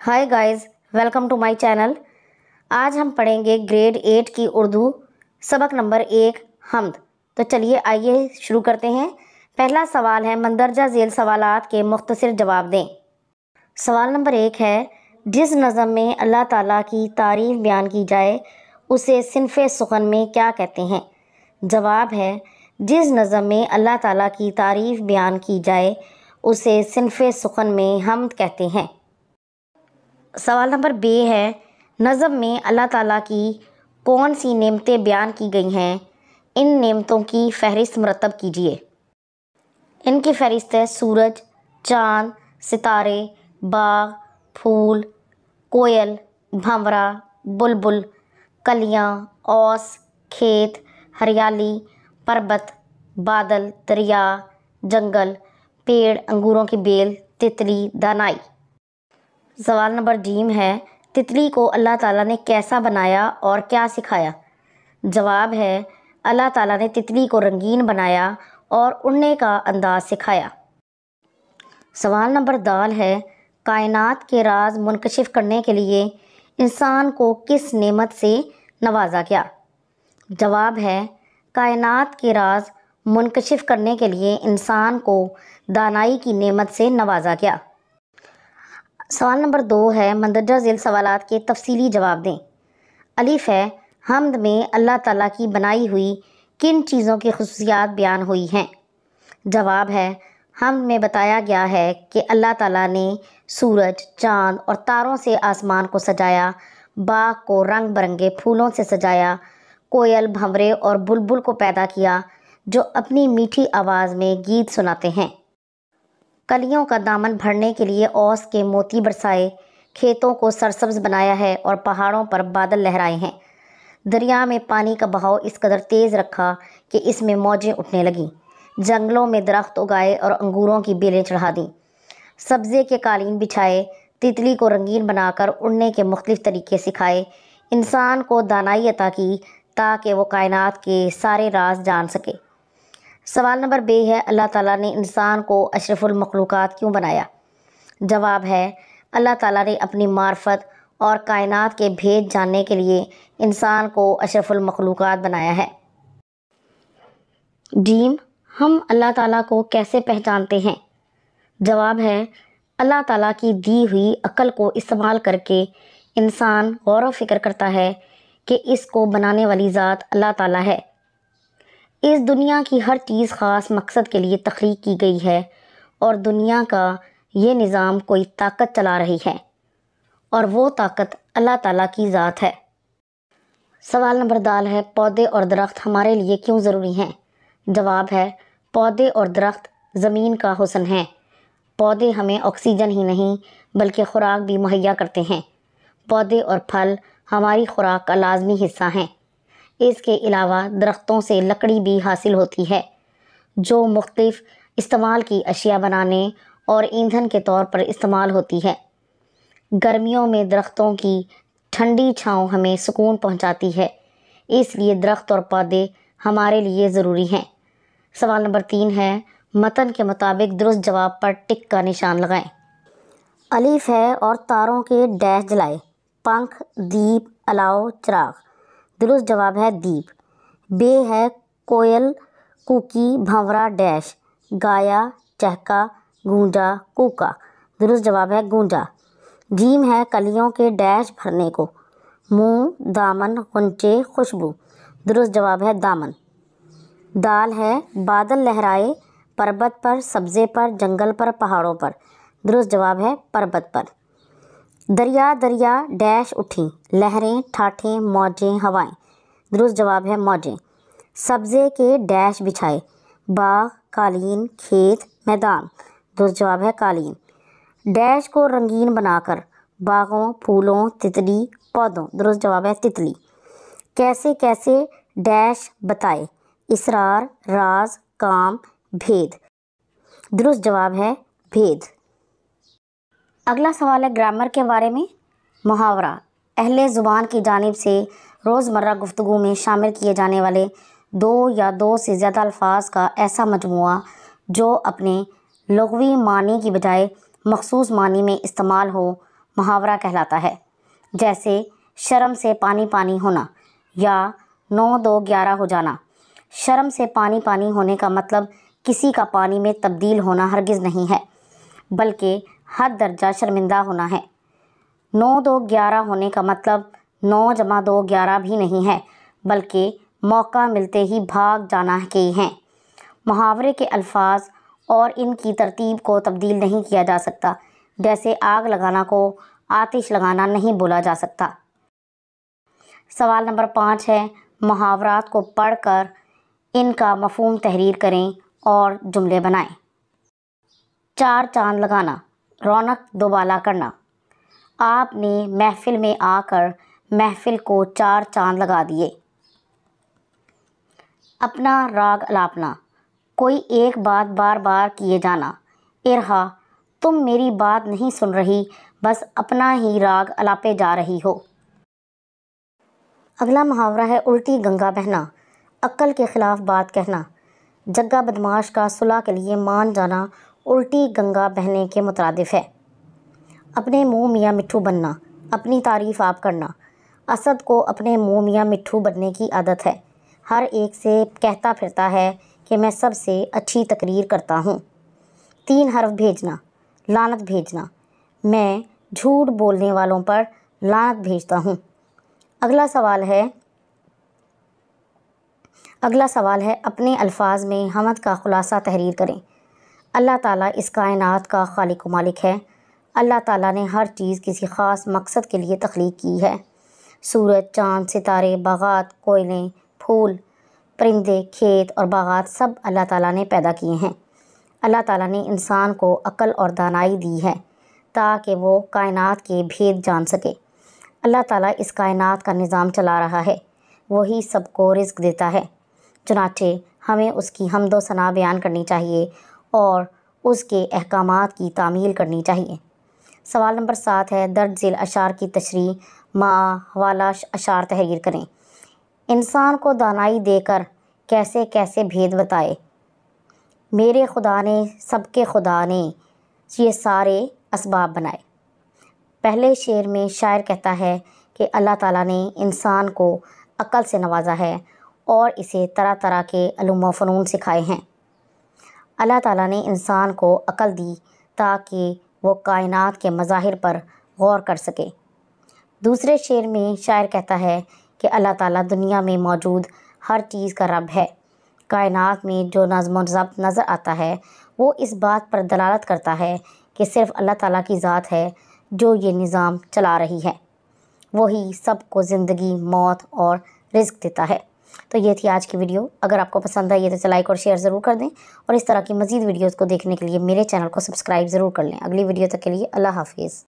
Hi guys, welcome to my channel. आज हम पढ़ेंगे ग्रेड 8 की उर्दू सबक नंबर 1 हमद। तो चलिए आइए शुरू करते हैं। पहला सवाल है, मंदरजा झेल सवालात के मुख्तसर जवाब दें। सवाल नंबर 1 है, जिस नज़म में अल्लाह ताला की तारीफ़ बयान की जाए उसे सिन्फ़ सुख़न में क्या कहते हैं? जवाब है, जिस नज़म में अल्लाह ताला की तारीफ़ बयान की जाए उसे सिन्फ़ सुख़न में हमद कहते हैं। सवाल नंबर बी है, नज़म में अल्लाह ताला की कौन सी नेमतें बयान की गई हैं? इन नेमतों की फ़हरिस्त मुरतब कीजिए। इनकी फ़हरिस्त है सूरज, चाँद, सितारे, बाग, फूल, कोयल, भंवरा, बुलबुल, कलियाँ, औस, खेत, हरियाली, पर्वत, बादल, दरिया, जंगल, पेड़, अंगूरों की बेल, तितली, दानाई। सवाल नंबर जीम है, तितली को अल्लाह ताला ने कैसा बनाया और क्या सिखाया? जवाब है, अल्लाह ताला ने तितली को रंगीन बनाया और उड़ने का अंदाज़ सिखाया। सवाल नंबर दाल है, कायनात के राज मुनकशिफ करने के लिए इंसान को किस नेमत से नवाजा गया? जवाब है, कायनात के राज मुनकशिफ करने के लिए इंसान को दानाई की नेमत से नवाजा गया। सवाल नंबर 2 है, मंदरजा झेल सवालात के तफसीली जवाब दें। अलिफ है, हमद में अल्लाह ताला की बनाई हुई किन चीज़ों की खुसूसियात बयान हुई हैं? जवाब है, हमद में बताया गया है कि अल्लाह ताला ने सूरज, चाँद और तारों से आसमान को सजाया, बाग को रंग बरंगे फूलों से सजाया, कोयल, भंवरे और बुलबुल को पैदा किया जो अपनी मीठी आवाज़ में गीत सुनाते हैं। कलियों का दामन भरने के लिए औस के मोती बरसाए, खेतों को सरसब्ज बनाया है और पहाड़ों पर बादल लहराए हैं। दरिया में पानी का बहाव इस कदर तेज़ रखा कि इसमें मौजें उठने लगीं। जंगलों में दरख्त उगाए और अंगूरों की बेलें चढ़ा दीं। सब्ज़े के कालीन बिछाए, तितली को रंगीन बनाकर उड़ने के मुख्तलिफ़ तरीक़े सिखाए, इंसान को दानाई अता की ताकि वो कायनात के सारे राज जान सके। सवाल नंबर बे है, अल्लाह ताला ने इंसान को अशरफुल मखलूक़ात क्यों बनाया? जवाब है, अल्लाह ताला ने अपनी मार्फत और कायनात के भेद जानने के लिए इंसान को अशरफुल मखलूक़ात बनाया है। जीम, हम अल्लाह ताला को कैसे पहचानते हैं? जवाब है, अल्लाह ताला की दी हुई अक़ल को इस्तेमाल करके इंसान गौर व फ़िक्र करता है कि इसको बनाने वाली ज़ात अल्लाह ताला है। इस दुनिया की हर चीज़ ख़ास मकसद के लिए तख्लीक की गई है और दुनिया का ये निज़ाम कोई ताकत चला रही है और वो ताकत अल्लाह ताला की ज़ात है। सवाल नंबर दाल है, पौधे और दरख्त हमारे लिए क्यों ज़रूरी हैं? जवाब है, पौधे और दरख्त ज़मीन का हुस्न हैं। पौधे हमें ऑक्सीजन ही नहीं बल्कि ख़ुराक भी मुहैया करते हैं। पौधे और फल हमारी ख़ुराक का लाजमी हिस्सा हैं। इसके अलावा दरख्तों से लकड़ी भी हासिल होती है जो मुख्तलिफ़ इस्तेमाल की अशिया बनाने और ईंधन के तौर पर इस्तेमाल होती है। गर्मियों में दरख्तों की ठंडी छाँव हमें सुकून पहुंचाती है, इसलिए दरख्त और पौधे हमारे लिए ज़रूरी हैं। सवाल नंबर 3 है, मतन के मुताबिक दुरुस्त जवाब पर टिक का निशान लगाएं। अलीफ है, और तारों के डैश जलाए, पंख, दीप, अलाव, चिराग। दुरुस्त जवाब है दीप। बे है, कोयल, कूकी, भंवरा डैश, गाया, चहका, गूंजा, कूका। दुरुस्त जवाब है गूंजा। जीम है, कलियों के डैश भरने को, मुंह, दामन, गुंचे, खुशबू। दुरुस्त जवाब है दामन। दाल है, बादल लहराए, पर्वत पर, सब्ज़े पर, जंगल पर, पहाड़ों पर। दुरुस्त जवाब है पर्वत पर। दरिया दरिया डैश उठी, लहरें, ठाठें, मौजें, हवाएं। दुरुस्त जवाब है मौजें। सब्ज़े के डैश बिछाए, बाग, कालीन, खेत, मैदान। दुरुस्त जवाब है कालीन। डैश को रंगीन बनाकर, बागों, फूलों, तितली, पौधों। दुरुस्त जवाब है तितली। कैसे कैसे डैश बताए, इसरार, राज, काम, भेद। दुरुस्त जवाब है भेद। अगला सवाल है ग्रामर के बारे में। मुहावरा, अहले ज़ुबान की जानिब से रोज़मर्रा गुफ्तगू में शामिल किए जाने वाले दो या दो से ज़्यादा अल्फाज का ऐसा मजमूआ जो अपने लुग़वी मानी की बजाय मखसूस मानी में इस्तेमाल हो, محاورہ کہلاتا ہے، جیسے شرم سے پانی پانی ہونا یا 9-2-11 ہو جانا۔ شرم سے پانی پانی ہونے کا مطلب کسی کا پانی میں تبدیل ہونا ہرگز نہیں ہے، بلکہ حد درجہ شرمندہ ہونا ہے۔ 9-2-11 ہونے کا مطلب 9+2=11 بھی نہیں ہے، بلکہ موقع ملتے ہی بھاگ جانا کے ہیں۔ محاورے کے الفاظ اور ان کی ترتیب کو تبدیل نہیں کیا جا سکتا، جیسے آگ لگانا کو آتش لگانا نہیں بولا جا سکتا۔ سوال نمبر 5 ہے، محاورات کو پڑھ کر ان کا مفہوم تحریر کریں اور جملے بنائیں۔ 4 چاند لگانا، رونق دوبالا کرنا۔ آپ نے محفل میں آ کر محفل کو 4 چاند لگا دیے۔ اپنا راگ الاپنا، کوئی ایک بات بار بار کیے جانا۔ ارہا، تم میری بات نہیں سن رہی، بس اپنا ہی راگ الاپے جا رہی ہو۔ اگلا محاورہ ہے الٹی گنگا بہنا، عقل کے خلاف بات کہنا۔ جگہ بدمعاش کا صلح کے لیے مان جانا الٹی گنگا بہنے کے مترادف ہے۔ اپنے منہ میاں مٹھو بننا، اپنی تعریف آپ کرنا۔ اسد کو اپنے منہ میاں مٹھو بننے کی عادت ہے، ہر ایک سے کہتا پھرتا ہے کہ میں سب سے اچھی تقریر کرتا ہوں۔ 3 حرف بھیجنا، لعنت بھیجنا، میں جھوٹ بولنے والوں پر لعنت بھیجتا ہوں۔ اگلا سوال ہے اپنے الفاظ میں حمد کا خلاصہ تحریر کریں۔ اللہ تعالیٰ اس کائنات کا خالق و مالک ہے۔ اللہ تعالیٰ نے ہر چیز کسی خاص مقصد کے لیے تخلیق کی ہے۔ سورج، چاند، ستارے، باغات، کوئلیں، پھول، پرندے، کھیت اور باغات سب اللہ تعالیٰ نے پیدا کیے ہیں۔ اللہ تعالیٰ نے انسان کو عقل اور دانائی دی ہے تاکہ وہ کائنات کے بھید جان سکے۔ اللہ تعالیٰ اس کائنات کا نظام چلا رہا ہے، وہی سب کو رزق دیتا ہے، چنانچہ ہمیں اس کی حمد و ثنا بیان کرنی چاہیے اور اس کے احکامات کی تعمیل کرنی چاہیے۔ سوال نمبر 7 ہے درج ذیل اشعار کی تشریح مع حوالہ اشعار تحریر کریں۔ انسان کو دانائی دے کر کیسے کیسے بھید بتائے، میرے خدا نے سب کے خدا نے یہ سارے اسباب بنائے۔ پہلے شعر میں شاعر کہتا ہے کہ اللہ تعالیٰ نے انسان کو عقل سے نوازا ہے اور اسے طرح طرح کے علوم و فنون سکھائے ہیں۔ اللہ تعالیٰ نے انسان کو عقل دی تاکہ وہ کائنات کے مظاہر پر غور کر سکے۔ دوسرے شعر میں شاعر کہتا ہے کہ اللہ تعالیٰ دنیا میں موجود ہر چیز کا رب ہے۔ کائنات میں جو نظم و ضبط نظر آتا ہے وہ اس بات پر دلالت کرتا ہے کہ صرف اللہ تعالیٰ کی ذات ہے جو یہ نظام چلا رہی ہے، وہی سب کو زندگی، موت اور رزق دیتا ہے۔ تو یہ تھی آج کی ویڈیو۔ اگر آپ کو پسند آئی ہے تو اسے لائک اور شیئر ضرور کر دیں، اور اس طرح کی مزید ویڈیوز کو دیکھنے کے لیے میرے چینل کو سبسکرائب ضرور کر لیں۔ اگلی ویڈیو تک کے لیے اللہ حافظ۔